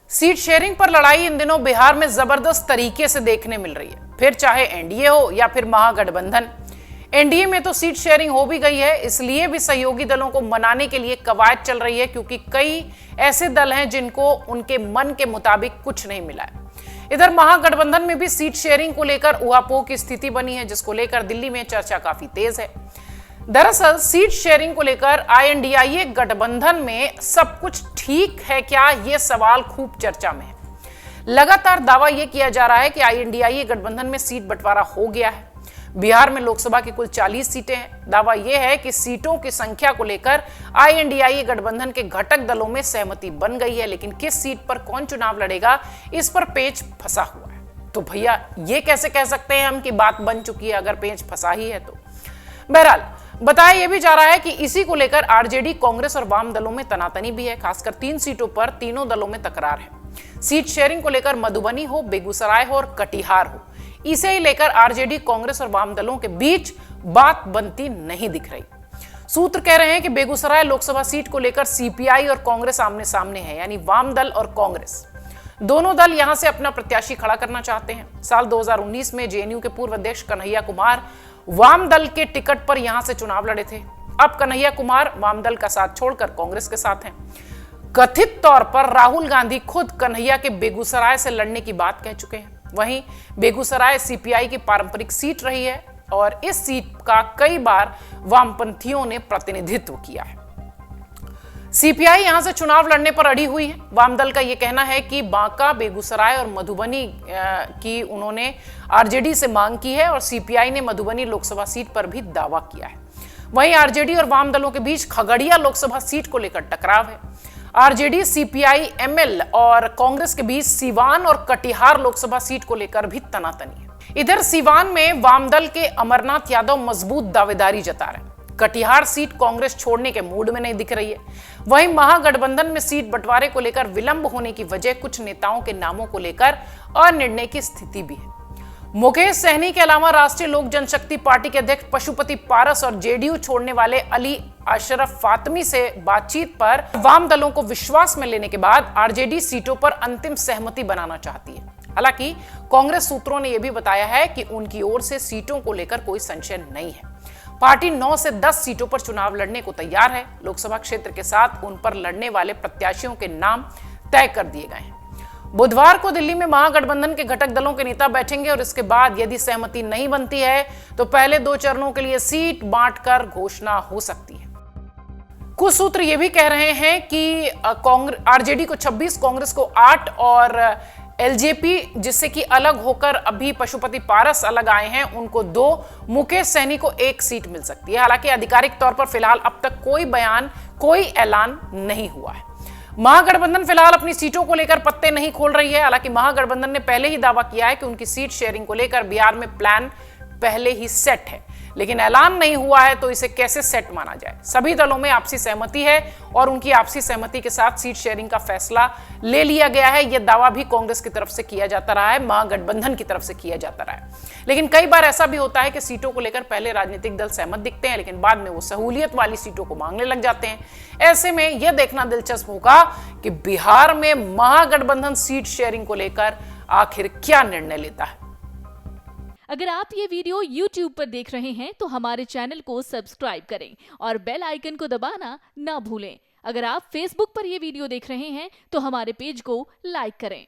Seat sharing पर लड़ाई इन दिनों बिहार में जबरदस्त तरीके से देखने मिल रही है, फिर चाहे एनडीए हो या फिर महागठबंधन। एनडीए में तो सीट शेयरिंग हो भी गई है, इसलिए भी सहयोगी दलों को मनाने के लिए कवायद चल रही है, क्योंकि कई ऐसे दल हैं जिनको उनके मन के मुताबिक कुछ नहीं मिला है। इधर महागठबंधन में भी सीट शेयरिंग को लेकर उहापोह की स्थिति बनी है, जिसको लेकर दिल्ली में चर्चा काफी तेज है। दरअसल सीट शेयरिंग को लेकर आईएनडीआईए गठबंधन में सब कुछ ठीक है क्या, यह सवाल खूब चर्चा में है। लगातार दावा यह किया जा रहा है कि आईएनडीआईए गठबंधन में सीट बंटवारा हो गया है। बिहार में लोकसभा की कुल 40 सीटें हैं। दावा यह है कि सीटों की संख्या को लेकर आईएनडीआईए गठबंधन के घटक दलों में सहमति बन गई है, लेकिन किस सीट पर कौन चुनाव लड़ेगा, इस पर पेच फंसा हुआ है। तो भैया ये कैसे कह सकते हैं हम कि बात बन चुकी है, अगर पेच फंसा ही है तो। बहरहाल बताया यह भी जा रहा है कि इसी को लेकर आरजेडी, कांग्रेस और वाम दलों में तनातनी भी है। खासकर 3 सीटों पर तीनों दलों में तकरार है। सीट शेयरिंग को लेकर मधुबनी हो, बेगूसराय हो और कटिहार हो, इसे ही लेकर आरजेडी, कांग्रेस और वाम दलों के बीच बात बनती नहीं दिख रही। सूत्र कह रहे हैं कि बेगूसराय लोकसभा सीट को लेकर सीपीआई और कांग्रेस आमने सामने है, यानी वाम दल और कांग्रेस दोनों दल यहां से अपना प्रत्याशी खड़ा करना चाहते हैं। साल 2019 में जेएनयू के पूर्व अध्यक्ष कन्हैया कुमार वाम दल के टिकट पर यहां से चुनाव लड़े थे। अब कन्हैया कुमार वाम दल का साथ छोड़कर कांग्रेस के साथ हैं। कथित तौर पर राहुल गांधी खुद कन्हैया के बेगूसराय से लड़ने की बात कह चुके हैं। वहीं बेगूसराय सीपीआई की पारंपरिक सीट रही है और इस सीट का कई बार वामपंथियों ने प्रतिनिधित्व किया है। सीपीआई यहां से चुनाव लड़ने पर अड़ी हुई है। वाम दल का यह कहना है कि बांका, बेगूसराय और मधुबनी की उन्होंने आरजेडी से मांग की है और सीपीआई ने मधुबनी लोकसभा सीट पर भी दावा किया है। वहीं आरजेडी और वाम दलों के बीच खगड़िया लोकसभा सीट को लेकर टकराव है। आरजेडी, सीपीआई, एमएल और कांग्रेस के बीच सीवान और कटिहार लोकसभा सीट को लेकर भी तनातनी है। इधर सीवान में वाम दल के अमरनाथ यादव मजबूत दावेदारी जता रहे हैं। कटिहार सीट कांग्रेस छोड़ने के मूड में नहीं दिख रही है। वहीं महागठबंधन में सीट बंटवारे को लेकर विलंब होने की वजह कुछ नेताओं के नामों को लेकर अनिर्णय की स्थिति भी है। मुकेश सहनी के अलावा राष्ट्रीय लोक जनशक्ति पार्टी के अध्यक्ष पशुपति पारस और जेडीयू छोड़ने वाले अली अशरफ फातमी से बातचीत पर वाम दलों को विश्वास में लेने के बाद आरजेडी सीटों पर अंतिम सहमति बनाना चाहती है। हालांकि कांग्रेस सूत्रों ने यह भी बताया है कि उनकी ओर से सीटों को लेकर कोई संशय नहीं है। पार्टी 9 से 10 सीटों पर चुनाव लड़ने को तैयार है। लोकसभा क्षेत्र के साथ उन पर लड़ने वाले प्रत्याशियों के नाम तय कर दिए गए हैं। बुधवार को दिल्ली में महागठबंधन के घटक दलों के नेता बैठेंगे और इसके बाद यदि सहमति नहीं बनती है तो पहले 2 चरणों के लिए सीट बांटकर घोषणा हो सकती है। कुछ सूत्र ये भी कह रहे हैं कि आरजेडी को 26, कांग्रेस को 8 और एलजेपी, जिससे कि अलग होकर अभी पशुपति पारस अलग आए हैं, उनको 2, मुकेश सहनी को 1 सीट मिल सकती है। हालांकि आधिकारिक तौर पर फिलहाल अब तक कोई बयान, कोई ऐलान नहीं हुआ है। महागठबंधन फिलहाल अपनी सीटों को लेकर पत्ते नहीं खोल रही है। हालांकि महागठबंधन ने पहले ही दावा किया है कि उनकी सीट शेयरिंग को लेकर बिहार में प्लान पहले ही सेट है, लेकिन ऐलान नहीं हुआ है तो इसे कैसे सेट माना जाए। सभी दलों में आपसी सहमति है और उनकी आपसी सहमति के साथ सीट शेयरिंग का फैसला ले लिया गया है। यह दावा भी कांग्रेस की तरफ से किया जाता रहा है, महागठबंधन की तरफ से किया जाता रहा है। लेकिन कई बार ऐसा भी होता है कि सीटों को लेकर पहले राजनीतिक दल सहमत दिखते हैं, लेकिन बाद में वो सहूलियत वाली सीटों को मांगने लग जाते हैं। ऐसे में यह देखना दिलचस्प होगा कि बिहार में महागठबंधन सीट शेयरिंग को लेकर आखिर क्या निर्णय लेता है। अगर आप ये वीडियो YouTube पर देख रहे हैं तो हमारे चैनल को सब्सक्राइब करें और बेल आइकन को दबाना ना भूलें। अगर आप Facebook पर ये वीडियो देख रहे हैं तो हमारे पेज को लाइक करें।